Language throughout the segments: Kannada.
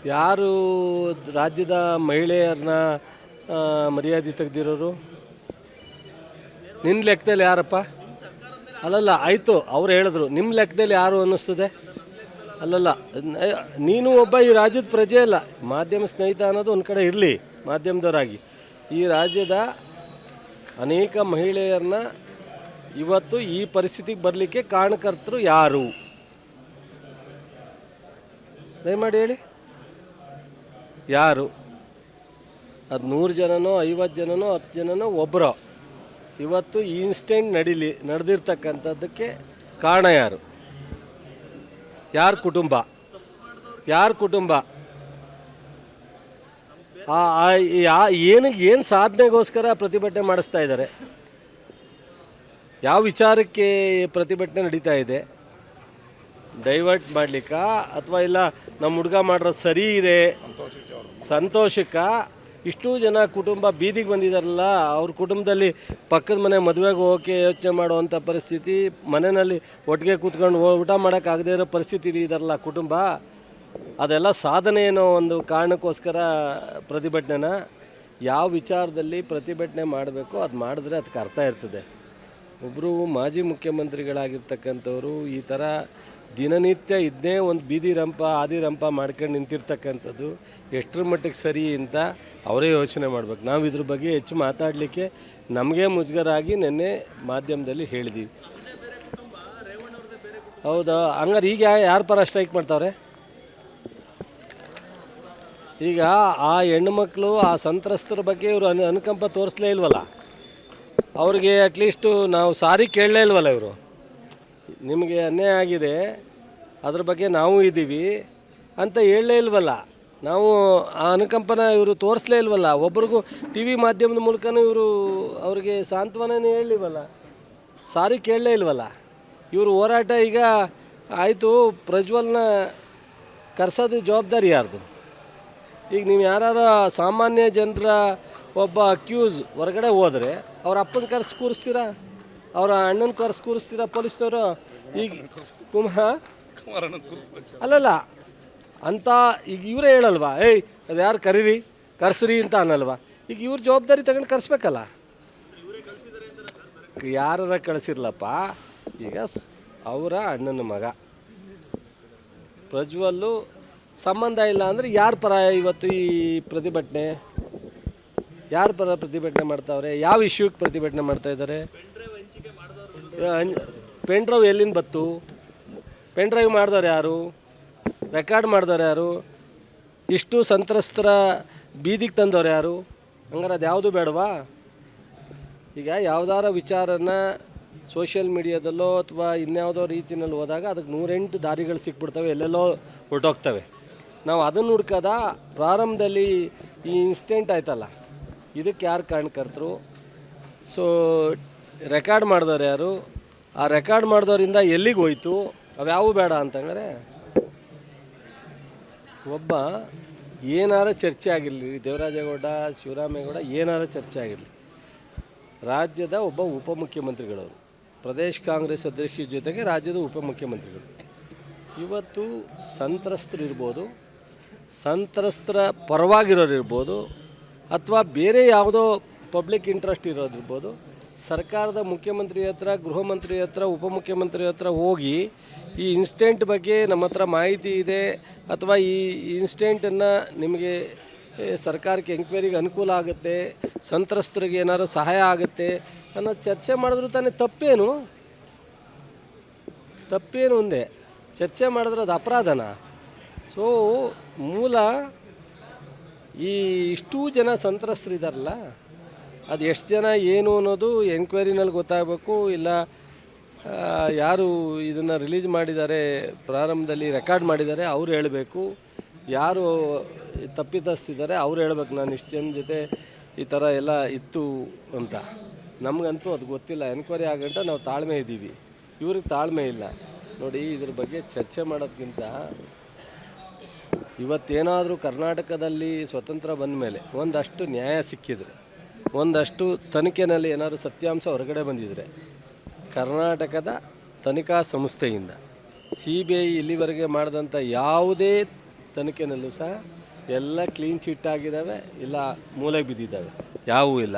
ಯಾರು ರಾಜ್ಯದ ಮಹಿಳೆಯರನ್ನ ಮರ್ಯಾದೆ ತೆಗೆದಿರೋರು? ನಿನ್ನ ಲೆಕ್ಕದಲ್ಲಿ ಯಾರಪ್ಪ? ಅಲ್ಲಲ್ಲ, ಆಯಿತು, ಅವ್ರು ಹೇಳಿದ್ರು. ನಿಮ್ಮ ಲೆಕ್ಕದಲ್ಲಿ ಯಾರು ಅನ್ನಿಸ್ತದೆ? ಅಲ್ಲಲ್ಲ, ನೀನು ಒಬ್ಬ ಈ ರಾಜ್ಯದ ಪ್ರಜೆ ಅಲ್ಲ, ಮಾಧ್ಯಮ ಸ್ನೇಹಿತ ಅನ್ನೋದು ಒಂದು ಕಡೆ ಇರಲಿ. ಮಾಧ್ಯಮದವರಾಗಿ ಈ ರಾಜ್ಯದ ಅನೇಕ ಮಹಿಳೆಯರನ್ನ ಇವತ್ತು ಈ ಪರಿಸ್ಥಿತಿಗೆ ಬರಲಿಕ್ಕೆ ಕಾರಣಕರ್ತರು ಯಾರು? ದಯಮಾಡಿ ಹೇಳಿ, ಯಾರು? ಅದು 100 ಜನನೋ 50 ಜನನೋ 10 ಜನನೋ ಒಬ್ಬರೋ ಇವತ್ತು ಈ ಇನ್ಸ್ಟೆಂಟ್ ನಡೆದಿರ್ತಕ್ಕಂಥದ್ದಕ್ಕೆ ಕಾರಣ ಯಾರು? ಯಾರ ಕುಟುಂಬ? ಯಾರ ಕುಟುಂಬ? ಏನು ಸಾಧನೆಗೋಸ್ಕರ ಪ್ರತಿಭಟನೆ ಮಾಡಿಸ್ತಾ ಇದ್ದಾರೆ? ಯಾವ ವಿಚಾರಕ್ಕೆ ಪ್ರತಿಭಟನೆ ನಡೀತಾ ಇದೆ? ಡೈವರ್ಟ್ ಮಾಡಲಿಕ್ಕ, ಅಥವಾ ಇಲ್ಲ ನಮ್ಮ ಹುಡುಗ ಮಾಡಿರೋದು ಸರಿ ಇದೆ ಸಂತೋಷಕ್ಕ ಇಷ್ಟೂ ಜನ ಕುಟುಂಬ ಬೀದಿಗೆ ಬಂದಿದ್ದಾರಲ್ಲ? ಅವ್ರ ಕುಟುಂಬದಲ್ಲಿ ಪಕ್ಕದ ಮನೆ ಮದುವೆಗೆ ಹೋಗೋಕ್ಕೆ ಯೋಚನೆ ಮಾಡುವಂಥ ಪರಿಸ್ಥಿತಿ, ಮನೆಯಲ್ಲಿ ಒಟ್ಟಿಗೆ ಕೂತ್ಕೊಂಡು ಊಟ ಮಾಡೋಕ್ಕಾಗದೇ ಇರೋ ಪರಿಸ್ಥಿತಿ ಇದ್ದಾರಲ್ಲ ಕುಟುಂಬ. ಅದೆಲ್ಲ ಸಾಧನೆ ಏನೋ ಒಂದು ಕಾರಣಕ್ಕೋಸ್ಕರ ಪ್ರತಿಭಟನೆನ? ಯಾವ ವಿಚಾರದಲ್ಲಿ ಪ್ರತಿಭಟನೆ ಮಾಡಬೇಕು ಅದು ಮಾಡಿದ್ರೆ ಅದಕ್ಕೆ ಅರ್ಥ ಇರ್ತದೆ. ಒಬ್ಬರು ಮಾಜಿ ಮುಖ್ಯಮಂತ್ರಿಗಳಾಗಿರ್ತಕ್ಕಂಥವ್ರು ಈ ಥರ ದಿನನಿತ್ಯ ಇದನ್ನೇ ಒಂದು ಬೀದಿ ರಂಪ ಆದಿ ರಂಪ ಮಾಡ್ಕೊಂಡು ನಿಂತಿರ್ತಕ್ಕಂಥದ್ದು ಎಷ್ಟರ ಮಟ್ಟಿಗೆ ಸರಿ ಅಂತ ಅವರೇ ಯೋಚನೆ ಮಾಡಬೇಕು. ನಾವು ಇದ್ರ ಬಗ್ಗೆ ಹೆಚ್ಚು ಮಾತಾಡಲಿಕ್ಕೆ ನಮಗೆ ಮುಜುಗರ ಆಗಿ ನಿನ್ನೆ ಮಾಧ್ಯಮದಲ್ಲಿ ಹೇಳಿದ್ದೀವಿ. ಹೌದಾ? ಹಂಗಾರೆ ಈಗ ಯಾರ ಪರ ಸ್ಟ್ರೈಕ್ ಮಾಡ್ತಾವ್ರೆ? ಈಗ ಆ ಹೆಣ್ಣುಮಕ್ಕಳು, ಆ ಸಂತ್ರಸ್ತರ ಬಗ್ಗೆ ಇವರು ಅನುಕಂಪ ತೋರಿಸಲೇ ಇಲ್ವಲ್ಲ. ಅವ್ರಿಗೆ ಅಟ್ಲೀಸ್ಟು ನಾವು ಸಾರಿ ಕೇಳಲೇ ಇಲ್ವಲ್ಲ. ಇವರು ನಿಮಗೆ ಅನ್ಯಾಯ ಆಗಿದೆ, ಅದ್ರ ಬಗ್ಗೆ ನಾವು ಇದ್ದೀವಿ ಅಂತ ಹೇಳಲೇ ಇಲ್ವಲ್ಲ. ನಾವು ಆ ಅನುಕಂಪನ ಇವರು ತೋರಿಸಲೇ ಇಲ್ವಲ್ಲ. ಒಬ್ರಿಗೂ ಟಿ ವಿ ಮಾಧ್ಯಮದ ಮೂಲಕನೂ ಇವರು ಅವ್ರಿಗೆ ಸಾಂತ್ವನೇ ಹೇಳಿಲ್ವಲ್ಲ, ಸಾರಿ ಕೇಳಲೇ ಇಲ್ವಲ್ಲ. ಇವರು ಹೋರಾಟ ಈಗ ಆಯಿತು, ಪ್ರಜ್ವಲ್ನ ಕರೆಸೋದು ಜವಾಬ್ದಾರಿ ಯಾರ್ದು? ಈಗ ನೀವು ಯಾರು ಸಾಮಾನ್ಯ ಜನರ ಒಬ್ಬ ಅಕ್ಯೂಸ್ ಹೊರಗಡೆ ಹೋದರೆ ಅವ್ರ ಅಪ್ಪನ ಕರೆಸಿ ಕೂರಿಸ್ತೀರಾ? ಅವರ ಅಣ್ಣನ ಕರೆಸಿ ಕೂರಿಸ್ತೀರಾ ಪೊಲೀಸ್ನವರು? ಈಗ ಅಲ್ಲಲ್ಲ ಅಂತ ಈಗ ಇವರೇ ಹೇಳಲ್ವಾ, ಏಯ್ ಅದು ಯಾರು ಕರೆಸ್ರಿ ಅಂತ ಅನ್ನಲ್ವಾ? ಈಗ ಇವ್ರ ಜವಾಬ್ದಾರಿ ತಗೊಂಡು ಕರೆಸ್ಬೇಕಲ್ಲ. ಯಾರ ಕಳಿಸಿರ್ಲಪ್ಪ. ಈಗ ಅವರ ಅಣ್ಣನ ಮಗ ಪ್ರಜ್ವಲ್ಲು ಸಂಬಂಧ ಇಲ್ಲ ಅಂದರೆ ಯಾರ ಪರ ಇವತ್ತು ಈ ಪ್ರತಿಭಟನೆ? ಯಾರ ಪರ ಪ್ರತಿಭಟನೆ ಮಾಡ್ತಾವ್ರೆ? ಯಾವ ಇಶ್ಯೂಗೆ ಪ್ರತಿಭಟನೆ ಮಾಡ್ತಾಯಿದ್ದಾರೆ? ಪೆನ್ ಡ್ರೈವ್ ಎಲ್ಲಿಂದ ಬತ್ತು? ಪೆನ್ ಡ್ರೈವ್ ಮಾಡಿದವ್ರು ಯಾರು? ರೆಕಾರ್ಡ್ ಮಾಡಿದವ್ರು ಯಾರು? ಇಷ್ಟು ಸಂತ್ರಸ್ತರ ಬೀದಿಗೆ ತಂದವ್ರು ಯಾರು? ಹಂಗಾರೆ ಅದು ಯಾವುದು ಬೇಡವಾ? ಈಗ ಯಾವುದಾರ ವಿಚಾರನ ಸೋಷಿಯಲ್ ಮೀಡಿಯಾದಲ್ಲೋ ಅಥವಾ ಇನ್ಯಾವುದೋ ರೀತಿಯಲ್ಲಿ ಹೋದಾಗ ಅದಕ್ಕೆ 108 ದಾರಿಗಳು ಸಿಕ್ಬಿಡ್ತವೆ, ಎಲ್ಲೆಲ್ಲೋ ಹೊರಟೋಗ್ತವೆ. ನಾವು ಅದನ್ನು ಹುಡ್ಕೋದ ಪ್ರಾರಂಭದಲ್ಲಿ ಈ ಇನ್ಸಿಡೆಂಟ್ ಆಯ್ತಲ್ಲ, ಇದಕ್ಕೆ ಯಾರು ಕಾರಣಕರ್ತರು? ಸೊ ರೆಕಾರ್ಡ್ ಮಾಡಿದವ್ರು ಯಾರು? ಆ ರೆಕಾರ್ಡ್ ಮಾಡಿದವರಿಂದ ಎಲ್ಲಿಗೆ ಹೋಯ್ತು? ಅವ್ಯಾವು ಬೇಡ ಅಂತಂದರೆ ಒಬ್ಬ ಏನಾರ ಚರ್ಚೆ ಆಗಿರಲಿ, ದೇವರಾಜೇಗೌಡ, ಶಿವರಾಮೇಗೌಡ ಏನಾರ ಚರ್ಚೆ ಆಗಿರಲಿ, ರಾಜ್ಯದ ಒಬ್ಬ ಉಪಮುಖ್ಯಮಂತ್ರಿಗಳವರು, ಪ್ರದೇಶ ಕಾಂಗ್ರೆಸ್ ಅಧ್ಯಕ್ಷರ ಜೊತೆಗೆ ರಾಜ್ಯದ ಉಪಮುಖ್ಯಮಂತ್ರಿಗಳು. ಇವತ್ತು ಸಂತ್ರಸ್ತರು ಇರ್ಬೋದು, ಸಂತ್ರಸ್ತರ ಪರವಾಗಿರೋರು ಇರ್ಬೋದು, ಅಥವಾ ಬೇರೆ ಯಾವುದೋ ಪಬ್ಲಿಕ್ ಇಂಟ್ರೆಸ್ಟ್ ಇರೋದಿರ್ಬೋದು, ಸರ್ಕಾರದ ಮುಖ್ಯಮಂತ್ರಿ ಹತ್ರ, ಗೃಹ ಮಂತ್ರಿ ಹತ್ರ, ಉಪಮುಖ್ಯಮಂತ್ರಿ ಹತ್ರ ಹೋಗಿ ಈ ಇನ್ಸಿಡೆಂಟ್ ಬಗ್ಗೆ ನಮ್ಮ ಹತ್ರ ಮಾಹಿತಿ ಇದೆ, ಅಥವಾ ಈ ಇನ್ಸಿಡೆಂಟನ್ನು ನಿಮಗೆ ಸರ್ಕಾರಕ್ಕೆ ಎಂಕ್ವೈರಿಗೆ ಅನುಕೂಲ ಆಗುತ್ತೆ, ಸಂತ್ರಸ್ತರಿಗೆ ಏನಾದ್ರು ಸಹಾಯ ಆಗುತ್ತೆ ಅನ್ನೋ ಚರ್ಚೆ ಮಾಡಿದ್ರು ತಾನೇ ತಪ್ಪೇನು? ತಪ್ಪೇನು ಒಂದೇ ಚರ್ಚೆ ಮಾಡಿದ್ರೆ ಅದು ಅಪರಾಧನ? ಸೊ ಮೂಲ ಈ ಇಷ್ಟೂ ಜನ ಸಂತ್ರಸ್ತರಿದ್ದಾರಲ್ಲ, ಅದು ಎಷ್ಟು ಜನ ಏನು ಅನ್ನೋದು ಎಂಕ್ವೈರಿನಲ್ಲಿ ಗೊತ್ತಾಗಬೇಕು. ಇಲ್ಲ ಯಾರು ಇದನ್ನು ರಿಲೀಸ್ ಮಾಡಿದ್ದಾರೆ, ಪ್ರಾರಂಭದಲ್ಲಿ ರೆಕಾರ್ಡ್ ಮಾಡಿದ್ದಾರೆ, ಅವ್ರು ಹೇಳಬೇಕು. ಯಾರು ತಪ್ಪಿತಸ್ಥಿದ್ದಾರೆ ಅವ್ರು ಹೇಳ್ಬೇಕು, ನಾನು ಇಷ್ಟು ಜನ ಜೊತೆ ಈ ಥರ ಎಲ್ಲ ಇತ್ತು ಅಂತ. ನಮಗಂತೂ ಅದು ಗೊತ್ತಿಲ್ಲ. ಎನ್ಕ್ವೈರಿ ಆಗಂಟ ನಾವು ತಾಳ್ಮೆ ಇದ್ದೀವಿ, ಇವ್ರಿಗೆ ತಾಳ್ಮೆ ಇಲ್ಲ. ನೋಡಿ, ಇದ್ರ ಬಗ್ಗೆ ಚರ್ಚೆ ಮಾಡೋದಕ್ಕಿಂತ ಇವತ್ತೇನಾದರೂ ಕರ್ನಾಟಕದಲ್ಲಿ ಸ್ವತಂತ್ರ ಬಂದ ಮೇಲೆ ಒಂದಷ್ಟು ನ್ಯಾಯ ಸಿಕ್ಕಿದರೆ, ಒಂದಷ್ಟು ತನಿಖೆಯಲ್ಲಿ ಏನಾದರೂ ಸತ್ಯಾಂಶ ಹೊರಗಡೆ ಬಂದಿದ್ದರೆ, ಕರ್ನಾಟಕದ ತನಿಖಾ ಸಂಸ್ಥೆಯಿಂದ CBI ಇಲ್ಲಿವರೆಗೆ ಮಾಡಿದಂಥ ಯಾವುದೇ ತನಿಖೆನಲ್ಲೂ ಸಹ ಎಲ್ಲ ಕ್ಲೀನ್ ಚಿಟ್ ಆಗಿದ್ದಾವೆ, ಇಲ್ಲ ಮೂಲೆಗೆ ಬಿದ್ದಿದ್ದಾವೆ, ಯಾವುವೂ ಇಲ್ಲ.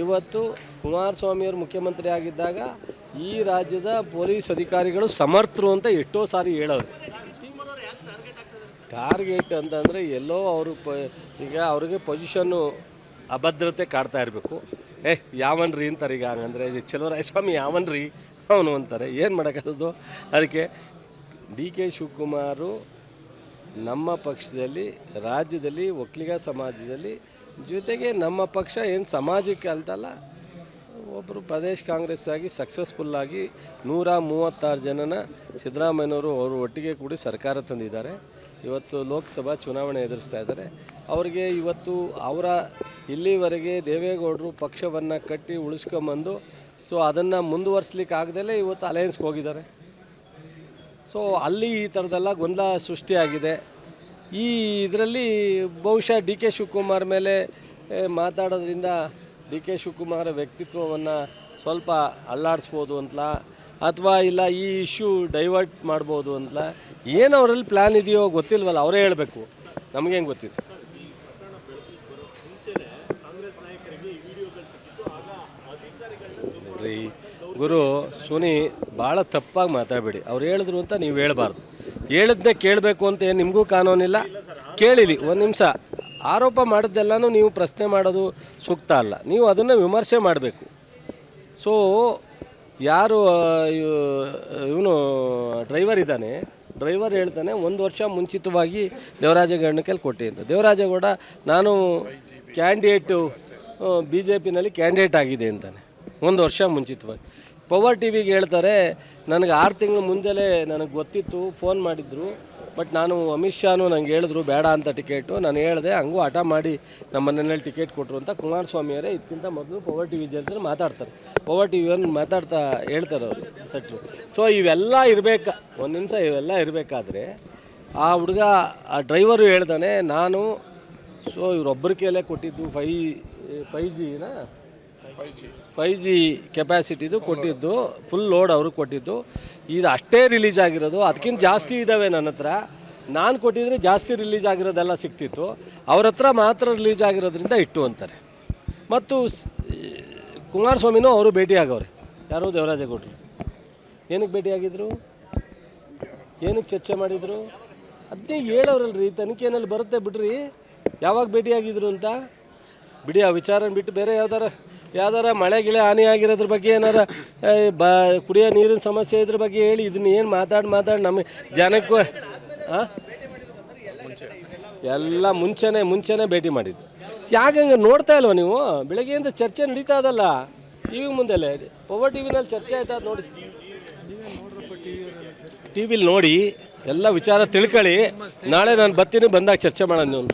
ಇವತ್ತು ಕುಮಾರಸ್ವಾಮಿಯವರು ಮುಖ್ಯಮಂತ್ರಿ ಆಗಿದ್ದಾಗ ಈ ರಾಜ್ಯದ ಪೊಲೀಸ್ ಅಧಿಕಾರಿಗಳು ಸಮರ್ಥರು ಅಂತ ಎಷ್ಟೋ ಸಾರಿ ಹೇಳೋರು. ಟಾರ್ಗೆಟ್ ಅಂತಂದರೆ ಎಲ್ಲೋ ಅವರು ಈಗ ಅವ್ರಿಗೆ ಪೊಸಿಷನ್ನು ಅಭದ್ರತೆ ಕಾಡ್ತಾ ಇರಬೇಕು. ಯಾವನ್ರಿ ಅಂತಾರೆ. ಈಗ ಹಂಗಂದರೆ ಚಲುವರಾಯಸ್ವಾಮಿ ಯಾವನ್ರಿ ಅವನು ಅಂತಾರೆ. ಏನು ಮಾಡೋಕ್ಕದು? ಅದಕ್ಕೆ ಡಿ ಕೆ ಶಿವಕುಮಾರು ನಮ್ಮ ಪಕ್ಷದಲ್ಲಿ, ರಾಜ್ಯದಲ್ಲಿ, ಒಕ್ಕಲಿಗ ಸಮಾಜದಲ್ಲಿ, ಜೊತೆಗೆ ನಮ್ಮ ಪಕ್ಷ ಏನು ಸಮಾಜಕ್ಕೆ ಅಂತಲ್ಲ, ಒಬ್ಬರು ಪ್ರದೇಶ ಕಾಂಗ್ರೆಸ್ ಆಗಿ ಸಕ್ಸಸ್ಫುಲ್ಲಾಗಿ 136 ಜನನ ಸಿದ್ದರಾಮಯ್ಯನವರು ಅವರು ಒಟ್ಟಿಗೆ ಕೂಡಿ ಸರ್ಕಾರ ತಂದಿದ್ದಾರೆ. ಇವತ್ತು ಲೋಕಸಭಾ ಚುನಾವಣೆ ಎದುರಿಸ್ತಾ ಇದ್ದಾರೆ. ಅವರಿಗೆ ಇವತ್ತು ಅವರ ಇಲ್ಲಿವರೆಗೆ ದೇವೇಗೌಡರು ಪಕ್ಷವನ್ನು ಕಟ್ಟಿ ಉಳಿಸ್ಕೊಂಬಂದು ಸೊ ಅದನ್ನು ಮುಂದುವರಿಸ್ಲಿಕ್ಕೆ ಆಗದಲ್ಲೇ ಇವತ್ತು ಅಲಯನ್ಸ್ಗೆ ಹೋಗಿದ್ದಾರೆ. ಸೊ ಅಲ್ಲಿ ಈ ಥರದ್ದೆಲ್ಲ ಗೊಂದಲ ಸೃಷ್ಟಿಯಾಗಿದೆ. ಈ ಇದರಲ್ಲಿ ಬಹುಶಃ ಡಿ ಕೆ ಶಿವಕುಮಾರ್ ಮೇಲೆ ಮಾತಾಡೋದ್ರಿಂದ ಡಿ ಕೆ ಶಿವಕುಮಾರ ವ್ಯಕ್ತಿತ್ವವನ್ನು ಸ್ವಲ್ಪ ಅಲ್ಲಾಡಿಸ್ಬೋದು ಅಂತಲಾ, ಅಥವಾ ಇಲ್ಲ ಈ ಇಶ್ಯೂ ಡೈವರ್ಟ್ ಮಾಡ್ಬೋದು ಅಂತಲಾ, ಏನು ಅವರಲ್ಲಿ ಪ್ಲ್ಯಾನ್ ಇದೆಯೋ ಗೊತ್ತಿಲ್ವಲ್ಲ, ಅವರೇ ಹೇಳಬೇಕು, ನಮಗೇನು ಗೊತ್ತಿದೆ. ನೋಡ್ರಿ ಗುರು ಸುನಿ, ಭಾಳ ತಪ್ಪಾಗಿ ಮಾತಾಡಬೇಡಿ. ಅವ್ರು ಹೇಳಿದ್ರು ಅಂತ ನೀವು ಹೇಳಬಾರ್ದು. ಹೇಳಿದ್ನೇ ಕೇಳಬೇಕು ಅಂತ ಏನು ನಿಮಗೂ ಕಾನೂನಿಲ್ಲ. ಕೇಳಿಲಿ, ಒಂದು ನಿಮಿಷ. ಆರೋಪ ಮಾಡಿದ್ದೆಲ್ಲನೂ ನೀವು ಪ್ರಶ್ನೆ ಮಾಡೋದು ಸೂಕ್ತ ಅಲ್ಲ. ನೀವು ಅದನ್ನು ವಿಮರ್ಶೆ ಮಾಡಬೇಕು. ಸೊ ಯಾರು ಇವನು ಡ್ರೈವರ್ ಇದ್ದಾನೆ, ಡ್ರೈವರ್ ಹೇಳ್ತಾನೆ 1 ವರ್ಷ ಮುಂಚಿತವಾಗಿ ದೇವರಾಜೇಗೌಡನ ಕೈಲಿ ಕೊಟ್ಟೆ ಅಂತ. ದೇವರಾಜೇಗೌಡ ನಾನು ಕ್ಯಾಂಡಿಡೇಟು BJPನಲ್ಲಿ ಕ್ಯಾಂಡಿಡೇಟ್ ಆಗಿದೆ ಅಂತಾನೆ 1 ವರ್ಷ ಮುಂಚಿತವಾಗಿ. ಪವರ್ ಟಿವಿಗೆ ಹೇಳ್ತಾರೆ, ನನಗೆ 6 ತಿಂಗಳು ಮುಂದೆಲೇ ನನಗೆ ಗೊತ್ತಿತ್ತು, ಫೋನ್ ಮಾಡಿದ್ರು, ಬಟ್ ನಾನು ಅಮಿತ್ ಶಾನು ನಂಗೆ ಹೇಳಿದ್ರು ಬೇಡ ಅಂತ ಟಿಕೆಟು, ನಾನು ಹೇಳಿದೆ, ಹಂಗೂ ಹಠ ಮಾಡಿ ನಮ್ಮ ಮನೆಯಲ್ಲಿ ಟಿಕೆಟ್ ಕೊಟ್ಟರು ಅಂತ ಕುಮಾರಸ್ವಾಮಿಯವರೇ ಇದಕ್ಕಿಂತ ಮೊದಲು ಪವರ್ ಟಿವಿ ಜೊತೆ ಮಾತಾಡ್ತಾರೆ. ಪವರ್ ಟಿವಿಯನ್ನು ಹೇಳ್ತಾರೆ ಅವರು ಸೆಟ್ರು. ಸೊ ಇವೆಲ್ಲ ಇರಬೇಕಾ, ಒಂದು ನಿಮಿಷ, ಇವೆಲ್ಲ ಇರಬೇಕಾದ್ರೆ ಆ ಹುಡುಗ, ಆ ಡ್ರೈವರು ಹೇಳ್ತಾನೆ, ನಾನು ಸೊ ಇವರೊಬ್ಬರ ಕೈಲೇ ಕೊಟ್ಟಿದ್ದು 5G ಕೆಪಾಸಿಟಿದು ಕೊಟ್ಟಿದ್ದು, ಫುಲ್ ಲೋಡ್ ಅವ್ರಿಗೆ ಕೊಟ್ಟಿದ್ದು. ಇದು ಅಷ್ಟೇ ರಿಲೀಸ್ ಆಗಿರೋದು, ಅದಕ್ಕಿಂತ ಜಾಸ್ತಿ ಇದ್ದಾವೆ ನನ್ನ ಹತ್ರ. ನಾನು ಕೊಟ್ಟಿದ್ರೆ ಜಾಸ್ತಿ ರಿಲೀಸ್ ಆಗಿರೋದೆಲ್ಲ ಸಿಗ್ತಿತ್ತು, ಅವ್ರ ಹತ್ರ ಮಾತ್ರ ರಿಲೀಸ್ ಆಗಿರೋದ್ರಿಂದ ಇಟ್ಟು ಅಂತಾರೆ. ಮತ್ತು ಕುಮಾರಸ್ವಾಮಿನೂ ಅವರು ಭೇಟಿಯಾಗವ್ರೆ. ಯಾರು? ದೇವರಾಜೇಗೌಡರು. ಏನಕ್ಕೆ ಭೇಟಿಯಾಗಿದ್ರು, ಏನಕ್ಕೆ ಚರ್ಚೆ ಮಾಡಿದರು? ಅದನ್ನೇ ಹೇಳೋರಲ್ರಿ, ತನಿಖೆಯಲ್ಲಿ ಬರುತ್ತೆ ಬಿಡ್ರಿ, ಯಾವಾಗ ಭೇಟಿಯಾಗಿದ್ರು ಅಂತ. ಬಿಡಿ ಆ ವಿಚಾರ ಬಿಟ್ಟು ಬೇರೆ ಯಾವ್ದಾರ ಮಳೆ ಗಿಳೆ ಹಾನಿ ಆಗಿರೋದ್ರ ಬಗ್ಗೆ, ಏನಾರ ಕುಡಿಯೋ ನೀರಿನ ಸಮಸ್ಯೆ ಇದ್ರ ಬಗ್ಗೆ ಹೇಳಿ. ಇದನ್ನ ಏನು ಮಾತಾಡಿ ನಮಗೆ ಜನಕ್ಕೂ ಎಲ್ಲ ಮುಂಚೆನೇ ಭೇಟಿ ಮಾಡಿದ್ದು. ಯಾಕಂಗೆ ನೋಡ್ತಾ ಇಲ್ವ ನೀವು? ಬೆಳಗ್ಗೆಯಿಂದ ಚರ್ಚೆ ನಡೀತಾ ಇದಲ್ಲ ಟಿ ವಿ ಮುಂದೆಲೆ. ಪವರ್ ಟಿವಿನಲ್ಲಿ ಚರ್ಚೆ ಆಯ್ತಾ ನೋಡಿ, ಟಿ ವಿಲಿ ನೋಡಿ, ಎಲ್ಲ ವಿಚಾರ ತಿಳ್ಕೊಳ್ಳಿ. ನಾಳೆ ನಾನು ಬರ್ತೀನಿ, ಬಂದಾಗ ಚರ್ಚೆ ಮಾಡೋಣ ನೀವು.